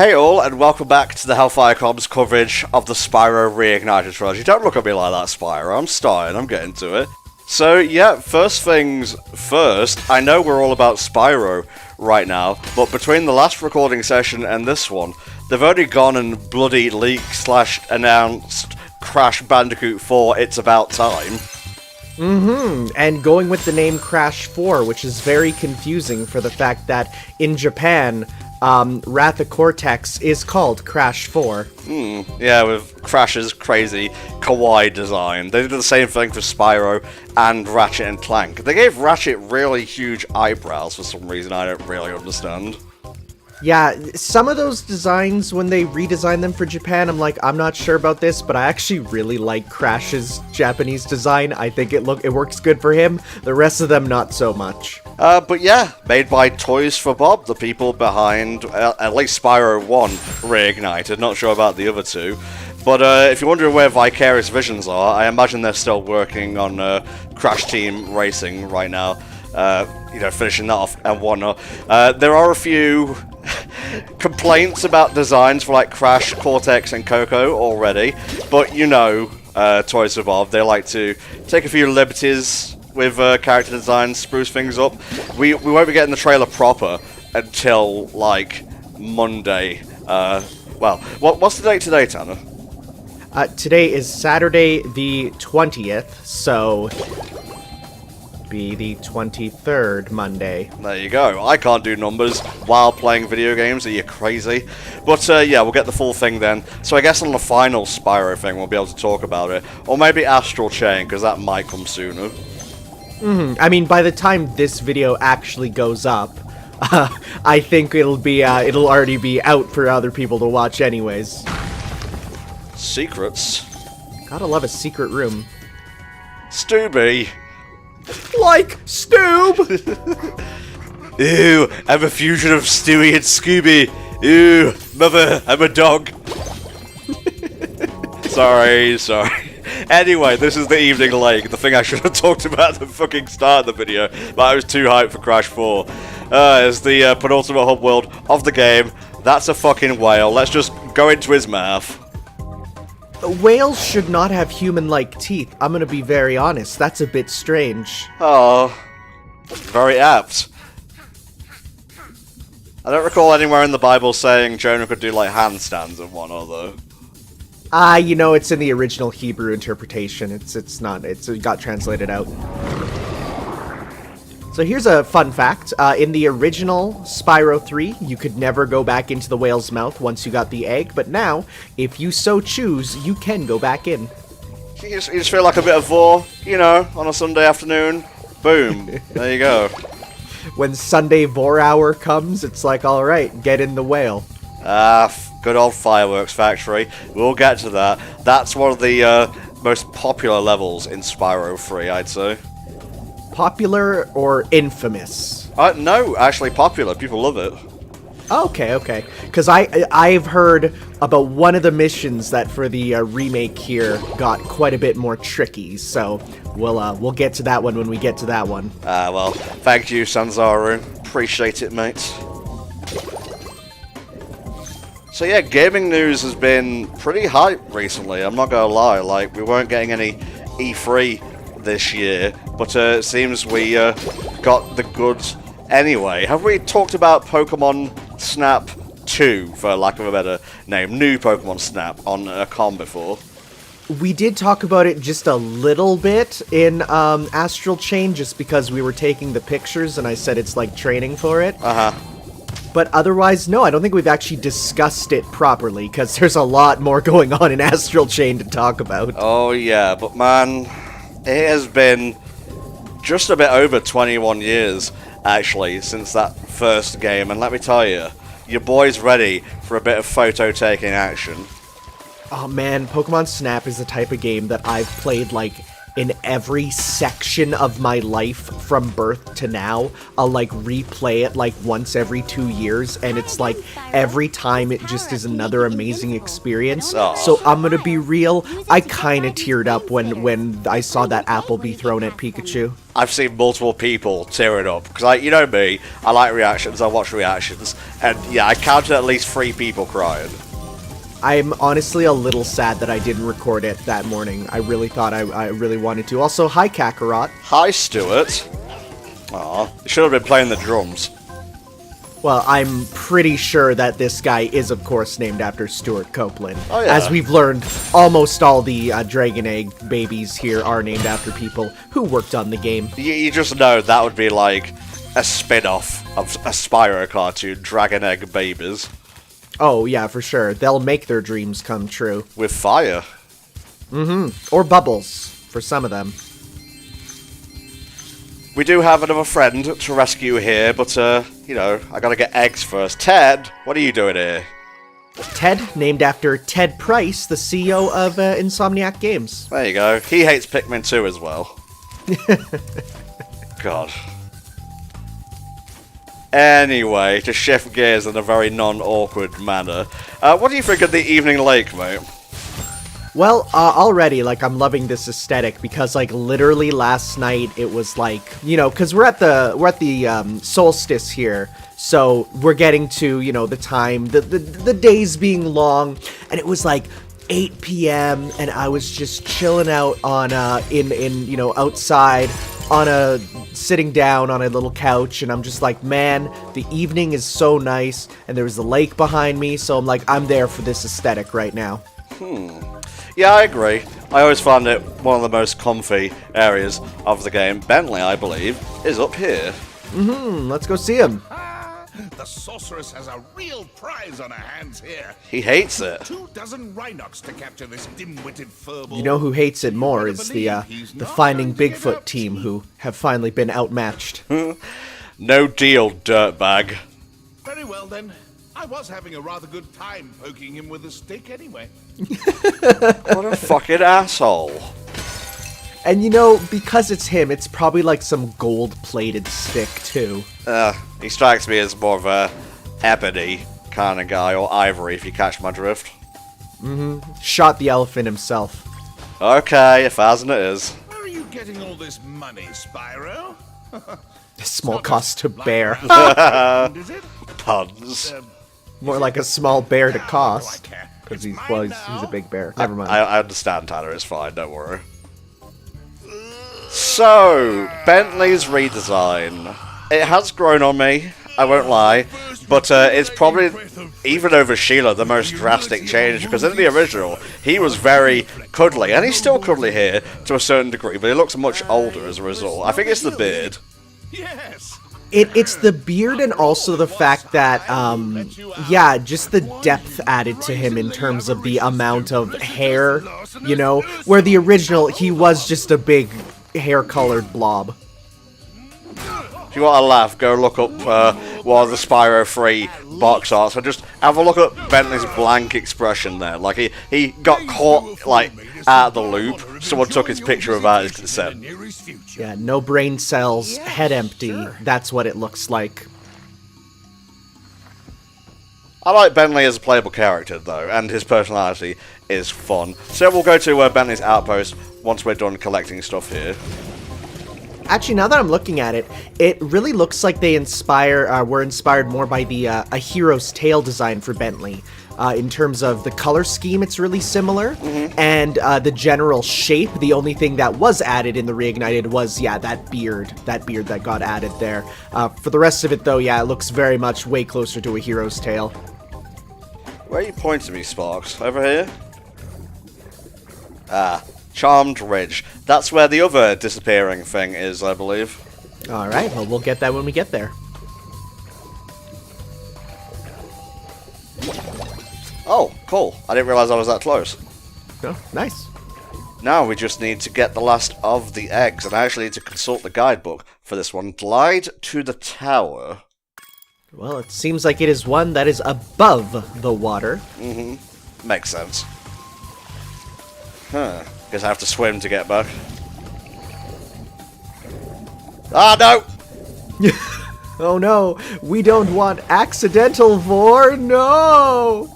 Hey all, and welcome back to the Hellfire Comms coverage of the Spyro Reignited Trilogy. Don't look at me like that, Spyro. I'm starting, I'm getting to it. So yeah, first things first, I know we're all about Spyro right now, but between the last recording session and this one, they've already gone and bloody leaked/announced Crash Bandicoot 4 It's About Time. And going with the name Crash 4, which is very confusing for the fact that in Japan, Wrath of Cortex is called Crash 4. Yeah, with Crash's crazy kawaii design. They did the same thing for Spyro and Ratchet and Clank. They gave Ratchet really huge eyebrows for some reason I don't really understand. Yeah, some of those designs, when they redesign them for Japan, I'm like, I'm not sure about this, but I actually really like Crash's Japanese design. I think it works good for him. The rest of them, not so much. But yeah, made by Toys for Bob, the people behind at least Spyro 1 Reignited. Not sure about the other two. But if you're wondering where Vicarious Visions are, I imagine they're still working on Crash Team Racing right now. Finishing that off and whatnot. There are a few complaints about designs for like Crash, Cortex, and Coco already, but Toys for Bob, they like to take a few liberties with character designs, spruce things up. We won't be getting the trailer proper until like Monday. What's the date today, Tanner? Today is Saturday the 20th, so be the 23rd Monday. There you go. I can't do numbers while playing video games. Are you crazy? But yeah, we'll get the full thing then. So I guess on the final Spyro thing, we'll be able to talk about it. Or maybe Astral Chain, because that might come sooner. I mean, by the time this video actually goes up, I think it'll already be out for other people to watch anyways. Secrets? Gotta love a secret room. Stooby! Like Stoob! Ew, I'm a fusion of Stewie and Scooby. Ew, mother, I'm a dog. Sorry. Anyway, this is the Evening Lake, the thing I should have talked about at the fucking start of the video, but I was too hyped for Crash 4. It's the penultimate hub world of the game. That's a fucking whale. Let's just go into his mouth. Whales should not have human-like teeth. I'm gonna be very honest. That's a bit strange. Oh, very apt. I don't recall anywhere in the Bible saying Jonah could do like handstands and whatnot, though. It's in the original Hebrew interpretation. It got translated out. So here's a fun fact. In the original Spyro 3, you could never go back into the whale's mouth once you got the egg, but now, if you so choose, you can go back in. You just feel like a bit of vor, on a Sunday afternoon. Boom. There you go. When Sunday Vor Hour comes, it's like, alright, get in the whale. Good old Fireworks Factory. We'll get to that. That's one of the most popular levels in Spyro 3, I'd say. Popular or infamous? No, actually popular. People love it. Okay. Because I've heard about one of the missions that for the remake here got quite a bit more tricky. So we'll get to that one when we get to that one. Well, thank you, Sanzaru. Appreciate it, mate. So yeah, gaming news has been pretty hype recently. I'm not gonna lie. Like, we weren't getting any E3 this year, but it seems we got the goods anyway. Have we talked about Pokemon Snap 2, for lack of a better name? New Pokemon Snap on a con before? We did talk about it just a little bit in Astral Chain, just because we were taking the pictures and I said it's like training for it. But otherwise, no, I don't think we've actually discussed it properly, because there's a lot more going on in Astral Chain to talk about. Oh yeah, but man, it has been just a bit over 21 years, actually, since that first game, and let me tell you, your boy's ready for a bit of photo-taking action. Oh man, Pokemon Snap is the type of game that I've played like in every section of my life from birth to now. I'll like replay it like once every 2 years, and it's like every time it just is another amazing experience. Aw. So I'm gonna be real, I kind of teared up when I saw that apple be thrown at Pikachu. I've seen multiple people tearing up because, like, you know me, I like reactions. I watch reactions, and yeah, I counted at least 3 people crying. I'm honestly a little sad that I didn't record it that morning. I really thought I really wanted to. Also, hi Kakarot. Hi, Stuart. Aw, you should have been playing the drums. Well, I'm pretty sure that this guy is, of course, named after Stuart Copeland. Oh, yeah. As we've learned, almost all the Dragon Egg babies here are named after people who worked on the game. You just know that would be like a spin-off of a Spyro cartoon, Dragon Egg Babies. Oh, yeah, for sure. They'll make their dreams come true. With fire. Or bubbles, for some of them. We do have another friend to rescue here, but, you know, I gotta get eggs first. Ted, what are you doing here? Ted, named after Ted Price, the CEO of Insomniac Games. There you go. He hates Pikmin 2 as well. God. Anyway, to shift gears in a very non-awkward manner, what do you think of the evening lake, mate? Well, already, like, I'm loving this aesthetic because, like, literally last night it was like, you know, because we're at the solstice here, so we're getting to, you know, the time, the days being long, and it was like 8 p.m. and I was just chilling out on you know, outside on sitting down on a little couch, and I'm just like, man, the evening is so nice, and there was a lake behind me, so I'm like, I'm there for this aesthetic right now. Yeah, I agree. I always found it one of the most comfy areas of the game. Bentley, I believe, is up here. Let's go see him. The sorceress has a real prize on her hands here. He hates it. 24 Rhinox to capture this dim-witted furball. You know who hates it more is the Finding Bigfoot team, who have finally been outmatched. No deal, dirtbag. Very well then. I was having a rather good time poking him with a stick anyway. What a fucking asshole. And you know, because it's him, it's probably like some gold-plated stick, too. He strikes me as more of a ebony kind of guy, or ivory, if you catch my drift. Shot the elephant himself. Okay, if as and it is. Where are you getting all this money, Spyro? A small cost to bear. Is it? Puns. More like a small bear to cost. care. Because It's he's, mine he's a now. big bear. Never mind. I understand, Tyler, it's fine, don't worry. So, Bentley's redesign. It has grown on me, I won't lie, but it's probably, even over Sheila, the most drastic change, because in the original, he was very cuddly, and he's still cuddly here to a certain degree, but he looks much older as a result. I think it's the beard. Yes. It's the beard and also the fact that, yeah, just the depth added to him in terms of the amount of hair, you know, where the original, he was just a big hair-colored blob. If you want to laugh, go look up one of the Spyro 3 box arts and just have a look at Bentley's blank expression there. Like, he got caught, like, out of the loop. Someone took his picture without his consent. Yeah, no brain cells, head empty. That's what it looks like. I like Bentley as a playable character, though, and his personality is fun. So we'll go to Bentley's Outpost once we're done collecting stuff here. Actually, now that I'm looking at it, it really looks like they were inspired more by the A Hero's Tale design for Bentley. In terms of the color scheme, it's really similar, and the general shape. The only thing that was added in the Reignited was, yeah, that beard that got added there. For the rest of it, though, yeah, it looks very much way closer to A Hero's Tale. Where are you pointing me, Sparks? Over here? Ah, Charmed Ridge. That's where the other disappearing thing is, I believe. Alright, well, we'll get that when we get there. Oh, cool. I didn't realize I was that close. Oh, nice. Now we just need to get the last of the eggs, and I actually need to consult the guidebook for this one. Glide to the tower. Well, it seems like it is one that is above the water. Makes sense. Huh. Guess I have to swim to get back. Ah, no! Oh no, we don't want accidental vor, no!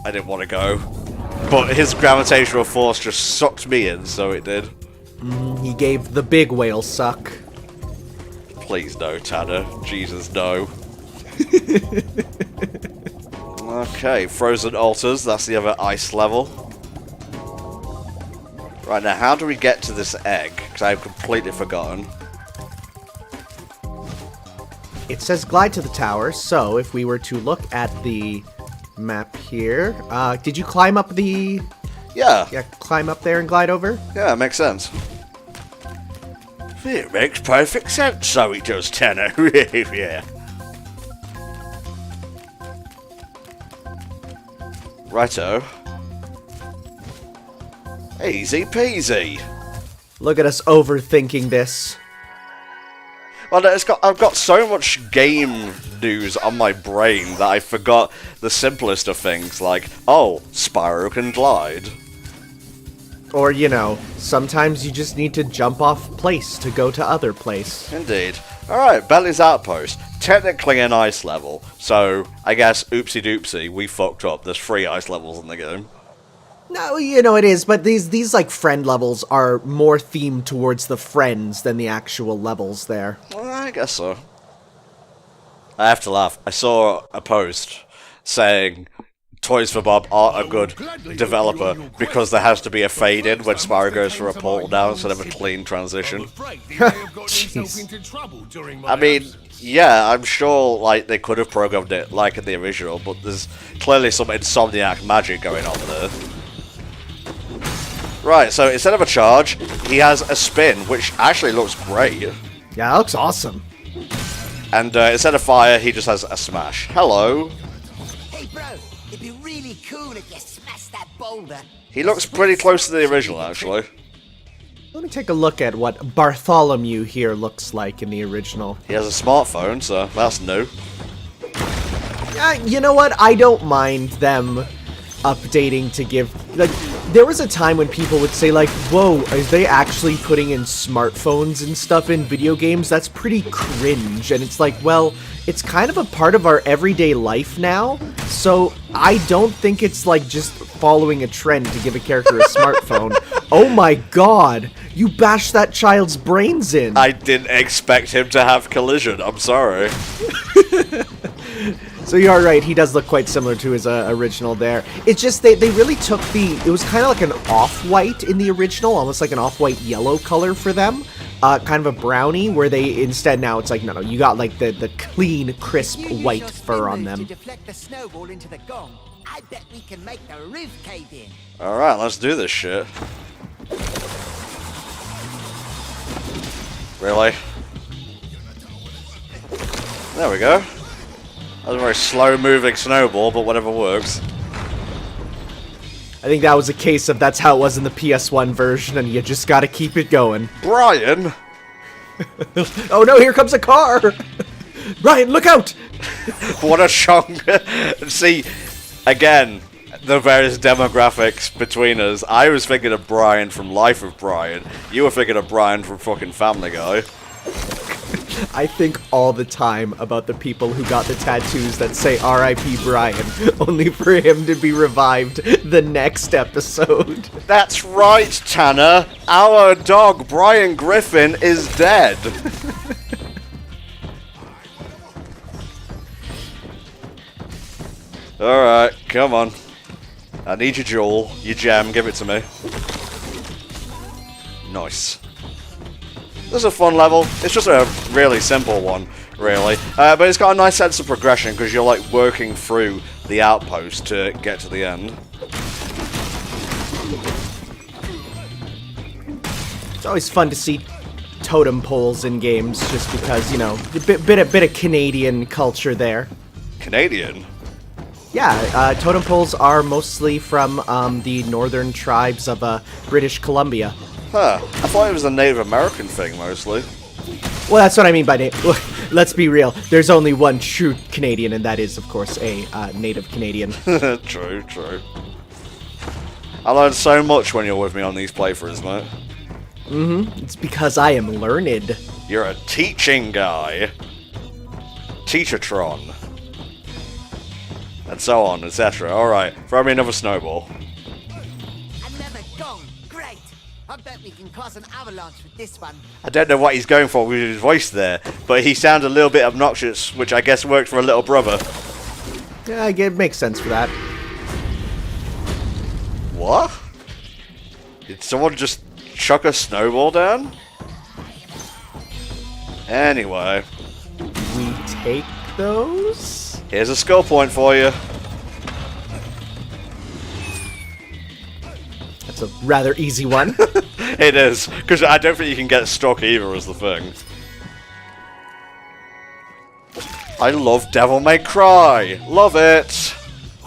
I didn't want to go. But his gravitational force just sucked me in, so it did. He gave the big whale suck. Please no, Tanner. Jesus, no. Okay, frozen altars, that's the other ice level. Right, now how do we get to this egg? Because I've completely forgotten. It says glide to the tower, so if we were to look at the map here... did you climb up the... Yeah. Yeah, climb up there and glide over? Yeah, it makes sense. It makes perfect sense, so it does, Tanner. Yeah. Righto. Easy peasy. Look at us overthinking this. Well, I've got so much game news on my brain that I forgot the simplest of things, like, oh, Spyro can glide. Or, you know, sometimes you just need to jump off place to go to other place. Indeed. Alright, Bentleys Outpost. Technically an ice level, so I guess oopsie doopsie, we fucked up. There's 3 ice levels in the game. No, you know it is, but these like friend levels are more themed towards the friends than the actual levels there. Well, I guess so. I have to laugh. I saw a post saying Toys for Bob aren't a good developer because there has to be a fade in when Spyro goes through a portal now instead of a clean transition. I mean, yeah, I'm sure like they could have programmed it like in the original, but there's clearly some Insomniac magic going on there. Right, so instead of a charge, he has a spin, which actually looks great. Yeah, that looks awesome. And instead of fire, he just has a smash. Hello. Hey bro, it'd be really cool if you smashed that boulder. He looks pretty close to the original, actually. Let me take a look at what Bartholomew here looks like in the original. He has a smartphone, so that's new. Yeah, you know what? I don't mind them updating to give... Like, there was a time when people would say, like, whoa, are they actually putting in smartphones and stuff in video games? That's pretty cringe. And it's like, well, it's kind of a part of our everyday life now, so I don't think it's, like, just following a trend to give a character a smartphone. Oh my god, you bashed that child's brains in. I didn't expect him to have collision, I'm sorry. So you are right, he does look quite similar to his original there. It's just they really took it was kind of like an off-white in the original, almost like an off-white yellow color for them. Kind of a brownie, where they instead now it's like, no, you got like the clean, crisp white fur on them. To deflect the snowball into the gong. I bet we can make the roof cave in. Alright, let's do this shit. Really? There we go. That was a very slow-moving snowball, but whatever works. I think that was a case of that's how it was in the PS1 version, and you just gotta keep it going. Brian! Oh no, here comes a car! Brian, look out! What a shock! See, again, the various demographics between us. I was thinking of Brian from Life of Brian. You were thinking of Brian from fucking Family Guy. I think all the time about the people who got the tattoos that say R.I.P. Brian, only for him to be revived the next episode. That's right, Tanner. Our dog, Brian Griffin, is dead. Alright, come on. I need your jewel, your gem, give it to me. Nice. This is a fun level. It's just a really simple one, really. But it's got a nice sense of progression because you're like working through the outpost to get to the end. It's always fun to see totem poles in games, just because, you know, a bit of Canadian culture there. Canadian? Yeah, totem poles are mostly from the northern tribes of British Columbia. Huh. I thought it was a Native American thing, mostly. Well, that's what I mean by let's be real. There's only one true Canadian, and that is, of course, a native Canadian. True, true. I learned so much when you're with me on these playthroughs, mate. It's because I am learned. You're a teaching guy. Teachertron. And so on, etc. Alright, throw me another snowball. Another gong. Great. I bet we can cause an avalanche with this one. I don't know what he's going for with his voice there, but he sounded a little bit obnoxious, which I guess worked for a little brother. Yeah, it makes sense for that. What? Did someone just chuck a snowball down? Anyway. We take those? Here's a skill point for you. That's a rather easy one. It is, because I don't think you can get stuck either is the thing. I love Devil May Cry. Love it.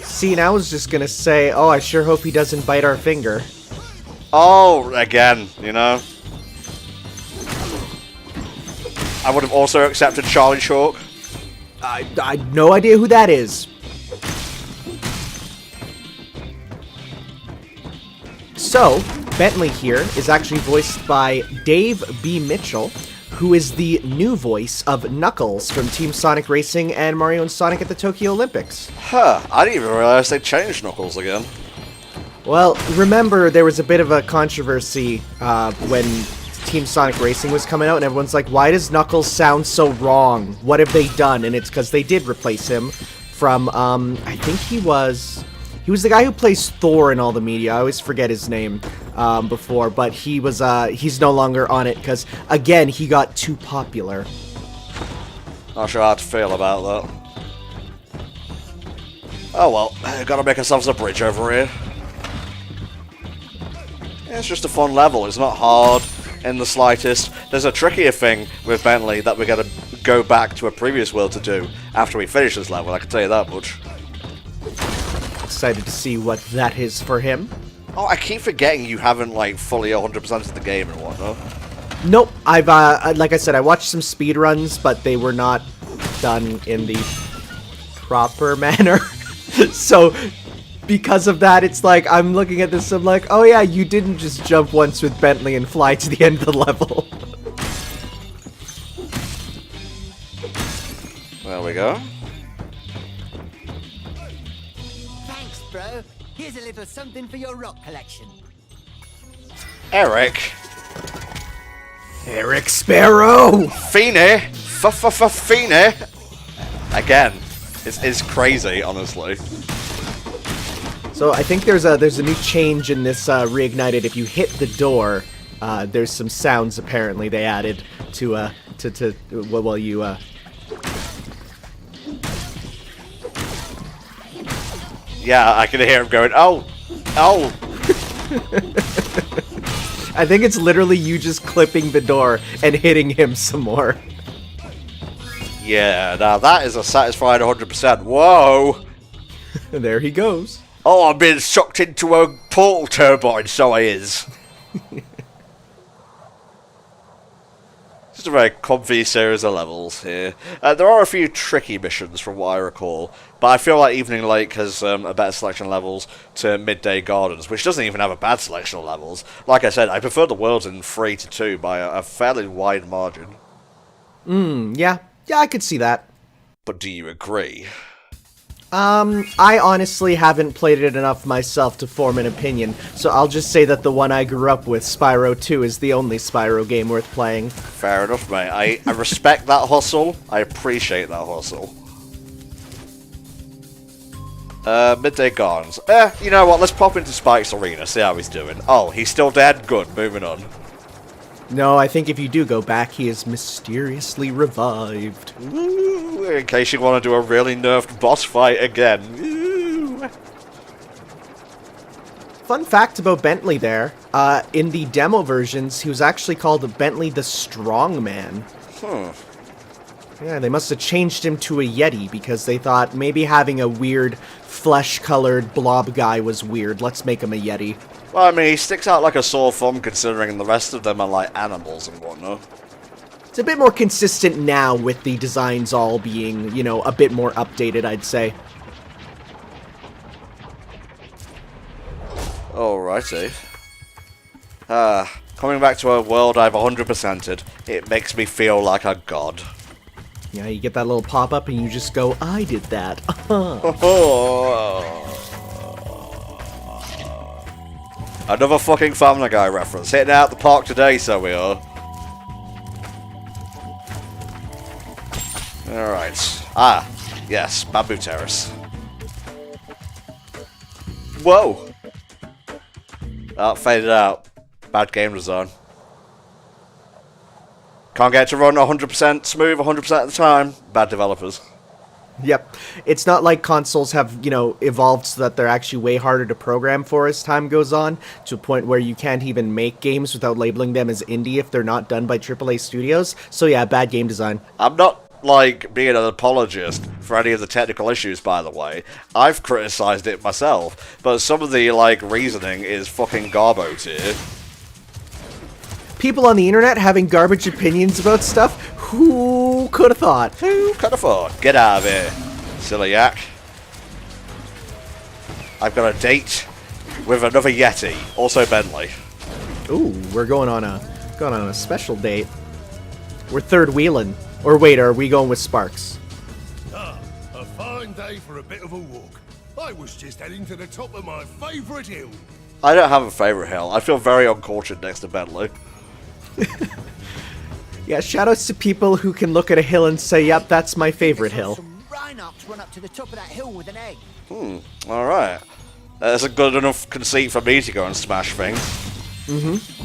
See, and I was just gonna say, oh, I sure hope he doesn't bite our finger. Oh, again, you know. I would have also accepted Charlie Chalk. I no idea who that is. So, Bentley here is actually voiced by Dave B. Mitchell, who is the new voice of Knuckles from Team Sonic Racing and Mario and Sonic at the Tokyo Olympics. Huh, I didn't even realize they changed Knuckles again. Well, remember there was a bit of a controversy when Team Sonic Racing was coming out, and everyone's like, why does Knuckles sound so wrong? What have they done? And it's because they did replace him from, I think he was the guy who plays Thor in all the media. I always forget his name before, but he's no longer on it because, again, he got too popular. Not sure how to feel about that. Oh well, gotta make ourselves a bridge over here. Yeah, it's just a fun level, it's not hard in the slightest. There's a trickier thing with Bentley that we gotta go back to a previous world to do after we finish this level, I can tell you that much. Excited to see what that is for him. Oh, I keep forgetting you haven't, like, fully 100% of the game and whatnot. Nope, I've, like I said, I watched some speedruns, but they were not done in the proper manner. So, because of that, it's like, I'm looking at this, I'm like, oh yeah, you didn't just jump once with Bentley and fly to the end of the level. There we go. Thanks, bro. Here's a little something for your rock collection. Eric. Eric Sparrow! Feeny! Feeny! Again, it's crazy, honestly. So I think there's a new change in this Reignited. If you hit the door, there's some sounds apparently they added to well you Yeah, I can hear him going, oh! Oh! I think it's literally you just clipping the door and hitting him some more. Yeah, now that is a satisfied 100%. Whoa! And there he goes. Oh, I'm being sucked into a portal turbine, so I is. Just a very comfy series of levels here. There are a few tricky missions from what I recall, but I feel like Evening Lake has a better selection of levels to Midday Gardens, which doesn't even have a bad selection of levels. Like I said, I prefer the worlds in 3 to 2 by a fairly wide margin. Yeah, I could see that. But do you agree? I honestly haven't played it enough myself to form an opinion, so I'll just say that the one I grew up with, Spyro 2, is the only Spyro game worth playing. Fair enough, mate. I respect that hustle. I appreciate that hustle. Midday Gardens. You know what? Let's pop into Spike's arena, see how he's doing. Oh, he's still dead? Good, moving on. No, I think if you do go back, he is mysteriously revived. Ooh, in case you want to do a really nerfed boss fight again. Ooh. Fun fact about Bentley there, in the demo versions, he was actually called Bentley the Strongman. Yeah, they must have changed him to a Yeti because they thought maybe having a weird flesh-colored blob guy was weird. Let's make him a Yeti. Well, I mean, he sticks out like a sore thumb considering the rest of them are like animals and whatnot. It's a bit more consistent now with the designs all being, you know, a bit more updated, I'd say. Alrighty. Coming back to a world I've 100%ed, it makes me feel like a god. Yeah, you get that little pop-up and you just go, I did that. Another fucking Family Guy reference. Hitting out the park today, so we are. Alright. Ah, yes, Bamboo Terrace. Whoa! Oh, faded out. Bad game design. Can't get it to run 100% smooth 100% of the time. Bad developers. Yep. It's not like consoles have, evolved so that they're actually way harder to program for as time goes on, to a point where you can't even make games without labeling them as indie if they're not done by AAA studios. So yeah, bad game design. I'm not, being an apologist for any of the technical issues, by the way. I've criticised it myself, but some of the, reasoning is fucking garbo tier. People on the internet having garbage opinions about stuff? Who could have thought? Who could have thought? Get out of here, silly yak. I've got a date with another Yeti, also Bentley. Ooh, we're going on a special date. We're third wheeling. Or wait, are we going with Sparks? Ah, a fine day for a bit of a walk. I was just heading to the top of my favourite hill. I don't have a favourite hill. I feel very uncultured next to Bentley. Yeah, shoutouts to people who can look at a hill and say, yep, that's my favorite hill. Some Rhinox run up to the top of that hill with an egg. Alright. That's a good enough conceit for me to go and smash things.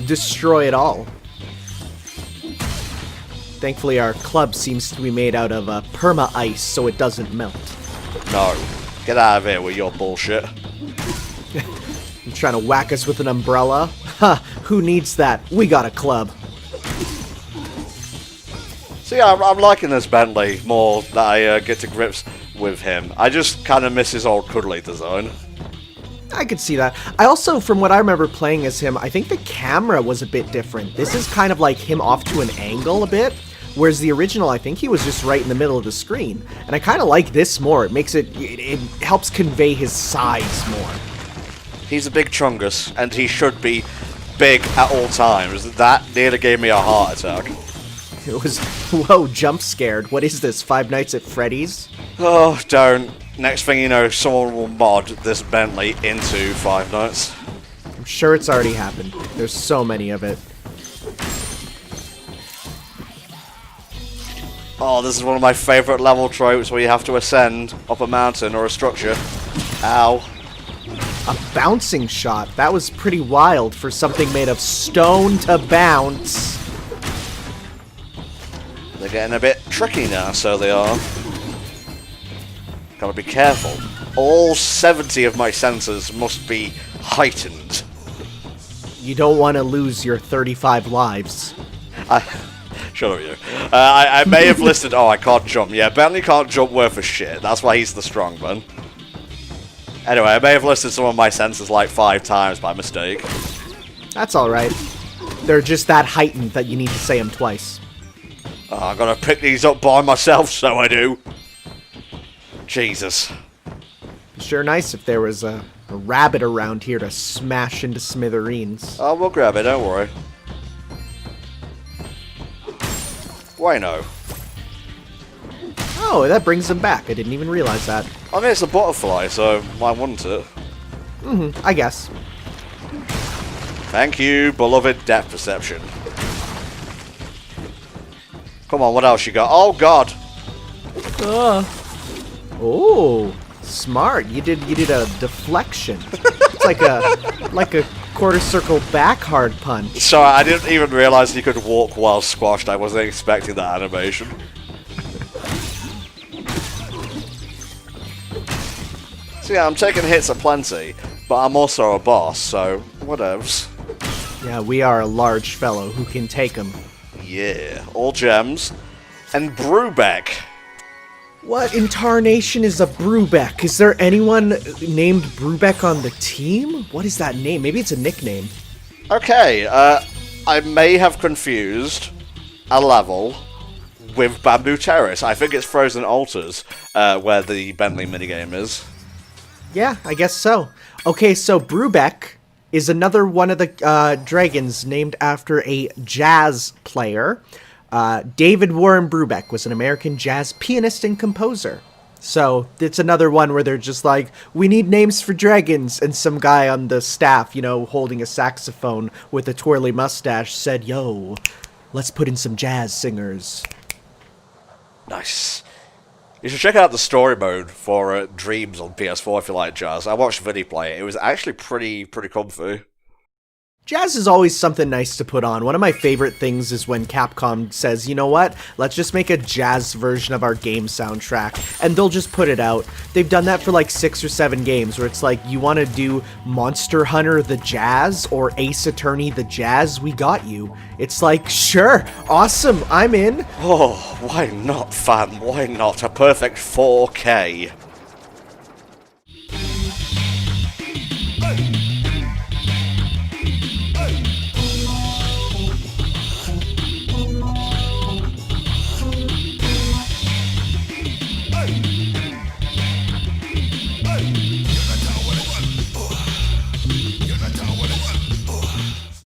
Destroy it all. Thankfully, our club seems to be made out of perma-ice, so it doesn't melt. No. Get out of here with your bullshit. You're trying to whack us with an umbrella? Ha! Who needs that? We got a club. So yeah, I'm liking this Bentley more that I get to grips with him. I just kind of miss his old cuddly design. I could see that. I also, from what I remember playing as him, I think the camera was a bit different. This is kind of like him off to an angle a bit, whereas the original, I think he was just right in the middle of the screen. And I kind of like this more. It makes it helps convey his size more. He's a big chungus, and he should be big at all times. That nearly gave me a heart attack. It was, whoa, jump scared. What is this, Five Nights at Freddy's? Oh, don't. Next thing you know, someone will mod this Bentley into Five Nights. I'm sure it's already happened. There's so many of it. Oh, this is one of my favourite level tropes where you have to ascend up a mountain or a structure. Ow. A bouncing shot. That was pretty wild for something made of stone to bounce. They're getting a bit tricky now, so they are. Gotta be careful. All 70 of my senses must be heightened. You don't want to lose your 35 lives. Shut up, you. I may have listed, oh, I can't jump. Yeah, Bentley can't jump worth a shit. That's why he's the strong man. Anyway, I may have listed some of my senses like 5 times by mistake. That's alright. They're just that heightened that you need to say them twice. Oh, I gotta pick these up by myself, so I do. Jesus. Sure nice if there was a rabbit around here to smash into smithereens. Oh, we'll grab it, don't worry. Why no? Oh, that brings them back. I didn't even realize that. I mean, it's a butterfly, so why wouldn't it? I guess. Thank you, beloved depth perception. Come on, what else you got? Oh, God! Oh, smart. You did a deflection. It's like a quarter circle back hard punch. Sorry, I didn't even realize you could walk while squashed. I wasn't expecting that animation. So yeah, I'm taking hits aplenty, but I'm also a boss, so whatevs. Yeah, we are a large fellow who can take them. Yeah, all gems. And Brubeck. What in tarnation is a Brubeck? Is there anyone named Brubeck on the team? What is that name? Maybe it's a nickname. Okay, I may have confused a level with Bamboo Terrace. I think it's Frozen Altars, where the Bentley minigame is. Yeah, I guess so. Okay, so Brubeck is another one of the dragons named after a jazz player. David Warren Brubeck was an American jazz pianist and composer. So it's another one where they're just like, we need names for dragons, and some guy on the staff, you know, holding a saxophone with a twirly mustache said, yo, let's put in some jazz singers. Nice. You should check out the story mode for Dreams on PS4 if you like jazz. I watched Vinny play it. It was actually pretty comfy. Jazz is always something nice to put on. One of my favorite things is when Capcom says, you know what, let's just make a jazz version of our game soundtrack, and they'll just put it out. They've done that for like 6 or 7 games, where it's like, you want to do Monster Hunter the Jazz, or Ace Attorney the Jazz? We got you. It's like, sure, awesome, I'm in. Oh, why not, fam? Why not? A perfect 4K.